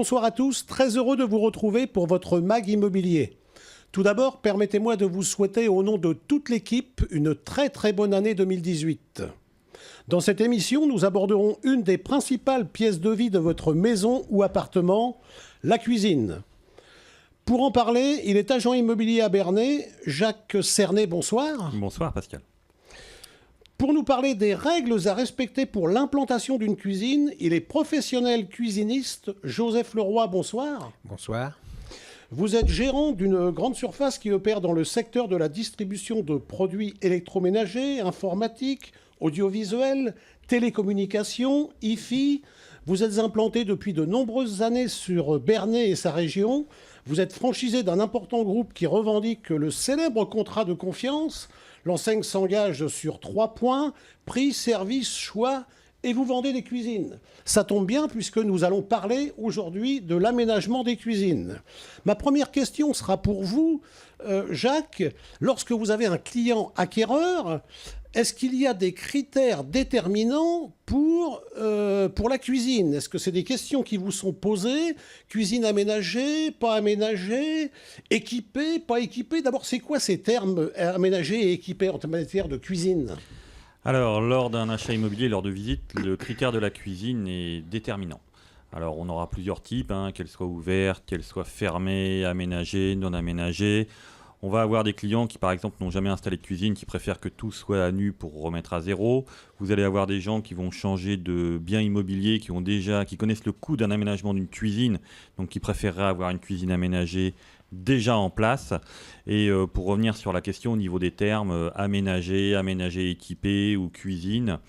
Bonsoir à tous, très heureux de vous retrouver pour votre MAG immobilier. Tout d'abord, permettez-moi de vous souhaiter au nom de toute l'équipe une très bonne année 2018. Dans cette émission, nous aborderons une des principales pièces de vie de votre maison ou appartement, la cuisine. Pour en parler, il est agent immobilier à Bernay, Jacques Cernet, bonsoir. Bonsoir Pascal. Pour nous parler des règles à respecter pour l'implantation d'une cuisine, il est professionnel cuisiniste, Joseph Leroy, bonsoir. Bonsoir. Vous êtes gérant d'une grande surface qui opère dans le secteur de la distribution de produits électroménagers, informatiques, audiovisuels, télécommunications, IFI. Vous êtes implanté depuis de nombreuses années sur Bernay et sa région. Vous êtes franchisé d'un important groupe qui revendique le célèbre contrat de confiance. L'enseigne s'engage sur 3 points, prix, service, choix, et vous vendez des cuisines. Ça tombe bien puisque nous allons parler aujourd'hui de l'aménagement des cuisines. Ma première question sera pour vous, Jacques. Lorsque vous avez un client acquéreur, est-ce qu'il y a des critères déterminants pour la cuisine? Est-ce que c'est des questions qui vous sont posées? Cuisine aménagée, pas aménagée, équipée, pas équipée? D'abord, c'est quoi ces termes aménagés et équipés en matière de cuisine? Alors, lors d'un achat immobilier, lors de visite, le critère de la cuisine est déterminant. Alors, on aura plusieurs types, qu'elles soient ouvertes, qu'elles soient fermées, aménagées, non aménagées. On va avoir des clients qui, par exemple, n'ont jamais installé de cuisine, qui préfèrent que tout soit à nu pour remettre à zéro. Vous allez avoir des gens qui vont changer de bien immobilier, qui connaissent le coût d'un aménagement d'une cuisine, donc qui préféreraient avoir une cuisine aménagée déjà en place. Et pour revenir sur la question au niveau des termes, aménagé équipé ou cuisine,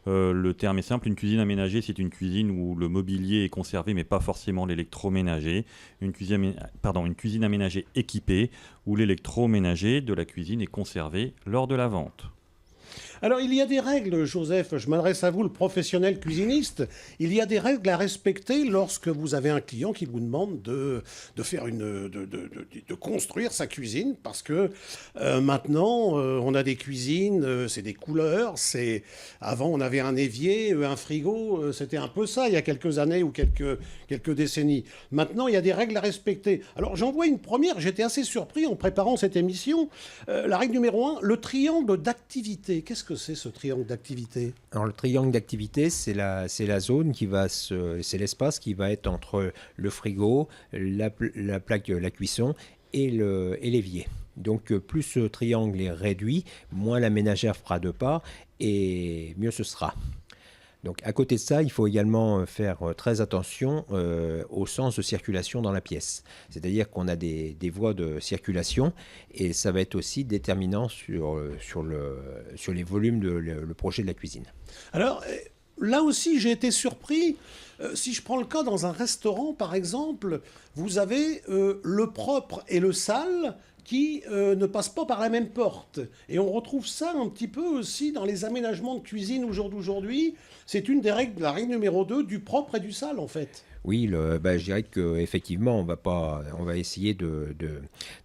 le terme est simple. Une cuisine aménagée, c'est une cuisine où le mobilier est conservé mais pas forcément l'électroménager. Une cuisine aménagée équipée où l'électroménager de la cuisine est conservé lors de la vente. Alors, il y a des règles, Joseph, je m'adresse à vous, le professionnel cuisiniste. Il y a des règles à respecter lorsque vous avez un client qui vous demande de construire sa cuisine, parce que maintenant, on a des cuisines, c'est des couleurs, avant, on avait un évier, un frigo, c'était un peu ça il y a quelques années ou quelques décennies. Maintenant, il y a des règles à respecter. Alors, j'en vois une première, j'étais assez surpris en préparant cette émission. La règle numéro 1, le triangle d'activité. Qu'est-ce que c'est ce triangle d'activité? Alors le triangle d'activité, c'est la zone c'est l'espace qui va être entre le frigo, la plaque de la cuisson et l'évier. Donc plus ce triangle est réduit, moins la ménagère fera de pas et mieux ce sera. Donc à côté de ça, il faut également faire très attention au sens de circulation dans la pièce. C'est-à-dire qu'on a des voies de circulation et ça va être aussi déterminant sur les volumes le projet de la cuisine. Alors, là aussi, j'ai été surpris. Si je prends le cas dans un restaurant, par exemple, vous avez le propre et le sale qui ne passent pas par la même porte. Et on retrouve ça un petit peu aussi dans les aménagements de cuisine au jour d'aujourd'hui. C'est une des règles, la règle numéro 2, du propre et du sale, en fait. Oui, je dirais qu'effectivement, on va essayer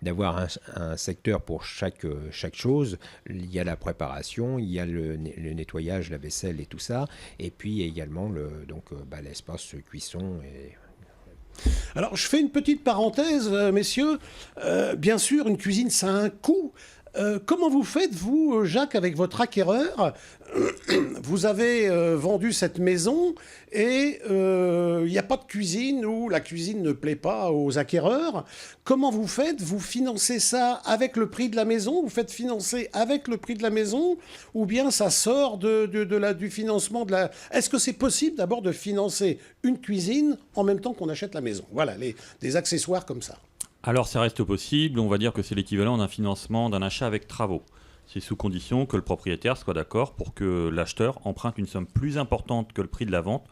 d'avoir un secteur pour chaque chose. Il y a la préparation, il y a le nettoyage, la vaisselle et tout ça, et puis également l'espace cuisson. Alors, je fais une petite parenthèse, messieurs. Bien sûr, une cuisine, ça a un coût. Comment vous faites, vous, Jacques, avec votre acquéreur? Vous avez vendu cette maison et il n'y a pas de cuisine ou la cuisine ne plaît pas aux acquéreurs. Comment vous faites? Vous financez ça avec le prix de la maison? Vous faites financer avec le prix de la maison? Ou bien ça sort du financement de la... Est-ce que c'est possible d'abord de financer une cuisine en même temps qu'on achète la maison? Voilà, des accessoires comme ça. Alors ça reste possible, on va dire que c'est l'équivalent d'un financement d'un achat avec travaux. C'est sous condition que le propriétaire soit d'accord pour que l'acheteur emprunte une somme plus importante que le prix de la vente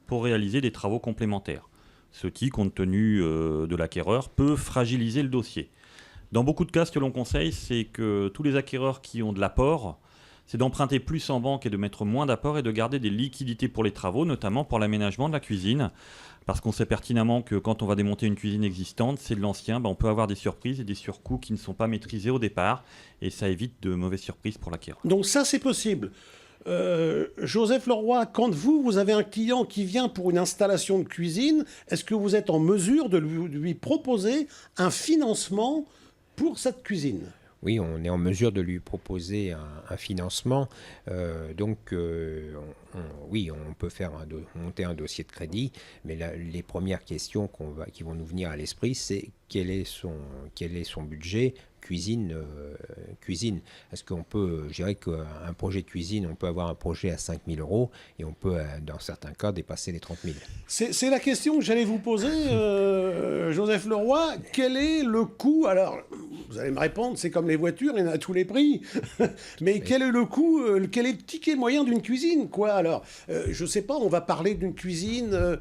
pour réaliser des travaux complémentaires. Ce qui, compte tenu de l'acquéreur, peut fragiliser le dossier. Dans beaucoup de cas, ce que l'on conseille, c'est que tous les acquéreurs qui ont de l'apport, c'est d'emprunter plus en banque et de mettre moins d'apport et de garder des liquidités pour les travaux, notamment pour l'aménagement de la cuisine. Parce qu'on sait pertinemment que quand on va démonter une cuisine existante, c'est de l'ancien, on peut avoir des surprises et des surcoûts qui ne sont pas maîtrisés au départ. Et ça évite de mauvaises surprises pour l'acquéreur. Donc ça, c'est possible. Joseph Leroy, quand vous avez un client qui vient pour une installation de cuisine, est-ce que vous êtes en mesure de lui proposer un financement pour cette cuisine? Oui, on est en mesure de lui proposer un financement. Oui, on peut monter un dossier de crédit, mais les premières questions qui vont nous venir à l'esprit, c'est quel est son budget cuisine. Est-ce qu'on peut, je dirais qu'un projet de cuisine, on peut avoir un projet à 5 000 euros et on peut, dans certains cas, dépasser les 30 000. C'est la question que j'allais vous poser, Joseph Leroy. Quel est le coût? Alors, vous allez me répondre, c'est comme les voitures, il y en a à tous les prix. Mais quel est le coût, quel est le ticket moyen d'une cuisine, quoi? Alors, je sais pas, on va parler d'une cuisine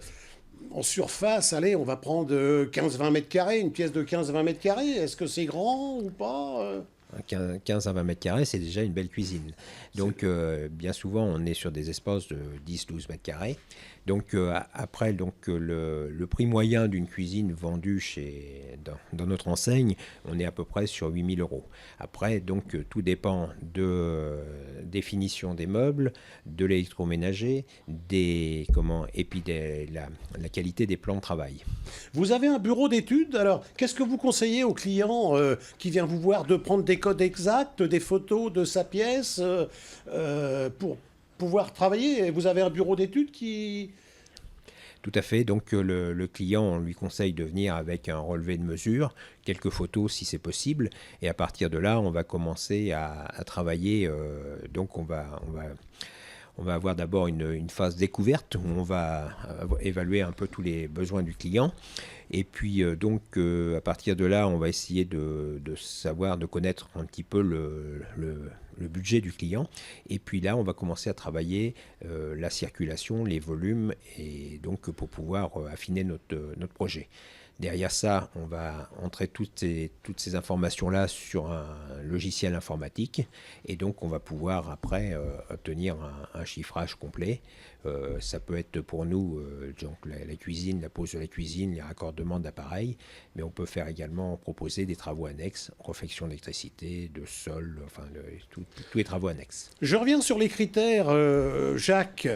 en surface. Allez, on va prendre 15-20 mètres carrés, une pièce de 15-20 mètres carrés. Est-ce que c'est grand ou pas? 15 à 20 mètres carrés, c'est déjà une belle cuisine. Donc, bien souvent, on est sur des espaces de 10-12 mètres carrés. Donc, après, le prix moyen d'une cuisine vendue dans notre enseigne, on est à peu près sur 8 000 euros. Après, donc, tout dépend de définition des meubles, de l'électroménager, et puis la qualité des plans de travail. Vous avez un bureau d'études. Alors, qu'est-ce que vous conseillez aux clients qui vient vous voir de prendre des codes exacts, des photos de sa pièce pour pouvoir travailler? Vous avez un bureau d'études qui... Tout à fait. Donc, le client, on lui conseille de venir avec un relevé de mesure, quelques photos si c'est possible. Et à partir de là, on va commencer à travailler. Donc, on va avoir d'abord une phase découverte où on va évaluer un peu tous les besoins du client. Et puis, à partir de là, on va essayer de connaître un petit peu le budget du client. Et puis là, on va commencer à travailler la circulation, les volumes, et donc pour pouvoir affiner notre projet. Derrière ça, on va entrer toutes ces informations-là sur un logiciel informatique et donc on va pouvoir après obtenir un chiffrage complet. Ça peut être pour nous donc la cuisine, la pose de la cuisine, les raccordements d'appareils, mais on peut faire également proposer des travaux annexes, réfection d'électricité, de sol, enfin tous les travaux annexes. Je reviens sur les critères, Jacques,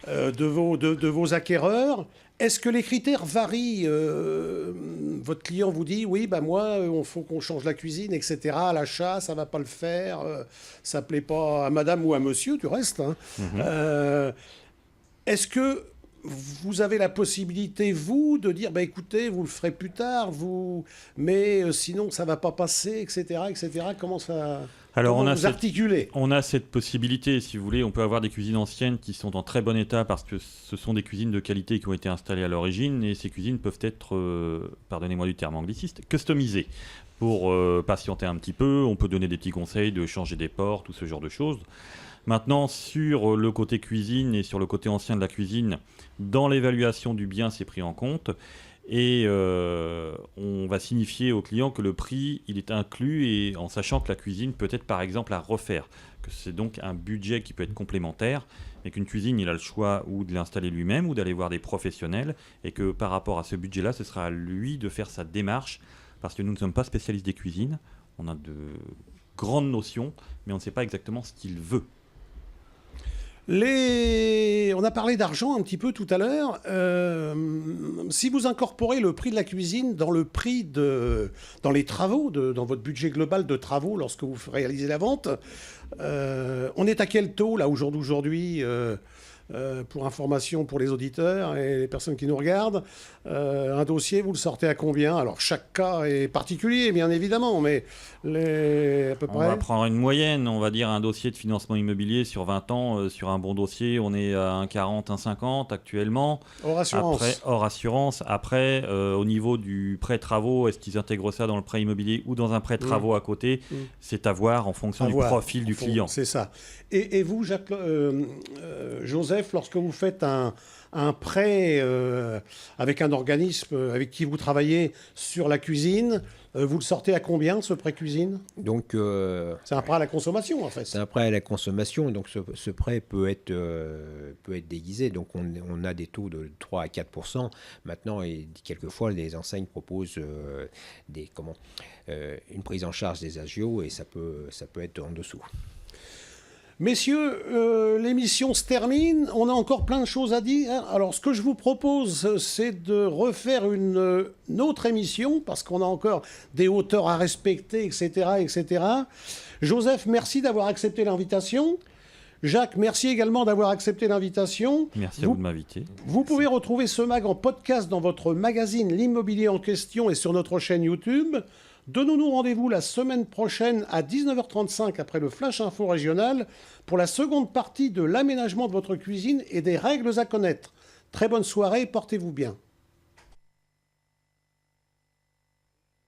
de vos acquéreurs. Est-ce que les critères varient? Votre client vous dit, oui, bah moi, il faut qu'on change la cuisine, etc. À l'achat, ça va pas le faire. Ça plaît pas à madame ou à monsieur, du reste. Hein. Est-ce que vous avez la possibilité, vous, de dire, bah écoutez, vous le ferez plus tard, mais sinon, ça va pas passer, etc., etc. Comment ça... Alors, comment vous articulez? on a cette possibilité, si vous voulez. On peut avoir des cuisines anciennes qui sont en très bon état parce que ce sont des cuisines de qualité qui ont été installées à l'origine et ces cuisines peuvent être, pardonnez-moi du terme angliciste, customisées. Pour patienter un petit peu, on peut donner des petits conseils de changer des portes, tout ce genre de choses. Maintenant, sur le côté cuisine et sur le côté ancien de la cuisine, dans l'évaluation du bien, c'est pris en compte. Et on va signifier au client que le prix, il est inclus et en sachant que la cuisine peut être par exemple à refaire, que c'est donc un budget qui peut être complémentaire, mais qu'une cuisine, il a le choix ou de l'installer lui-même ou d'aller voir des professionnels et que par rapport à ce budget-là, ce sera à lui de faire sa démarche parce que nous ne sommes pas spécialistes des cuisines, on a de grandes notions, mais on ne sait pas exactement ce qu'il veut. On a parlé d'argent un petit peu tout à l'heure. Si vous incorporez le prix de la cuisine dans le prix dans les travaux, dans votre budget global de travaux lorsque vous réalisez la vente, on est à quel taux là aujourd'hui pour information pour les auditeurs et les personnes qui nous regardent, un dossier, vous le sortez à combien? Alors, chaque cas est particulier, bien évidemment, mais à peu près... On va prendre une moyenne, on va dire un dossier de financement immobilier sur 20 ans. Sur un bon dossier, on est à 1,40, 1,50 actuellement. Hors assurance. Après, hors assurance. Après, au niveau du prêt travaux, est-ce qu'ils intègrent ça dans le prêt immobilier ou dans un prêt travaux à côté? C'est à voir en fonction du profil du client. C'est ça. Et vous, Jacques, Joseph, lorsque vous faites un prêt avec un organisme avec qui vous travaillez sur la cuisine, vous le sortez à combien, ce prêt cuisine? Donc, c'est un prêt à la consommation, en fait. C'est un prêt à la consommation, donc ce prêt peut être déguisé. Donc, on a des taux de 3 à 4%. Maintenant, et quelquefois, les enseignes proposent une prise en charge des agios et ça peut être en dessous. Messieurs, l'émission se termine. On a encore plein de choses à dire. Alors, ce que je vous propose, c'est de refaire une autre émission, parce qu'on a encore des hauteurs à respecter, etc., etc. Joseph, merci d'avoir accepté l'invitation. Jacques, merci également d'avoir accepté l'invitation. Merci à vous de m'inviter. Vous pouvez retrouver ce mag en podcast dans votre magazine L'Immobilier en question et sur notre chaîne YouTube. Donnons-nous rendez-vous la semaine prochaine à 19h35 après le Flash Info Régional pour la seconde partie de l'aménagement de votre cuisine et des règles à connaître. Très bonne soirée, portez-vous bien.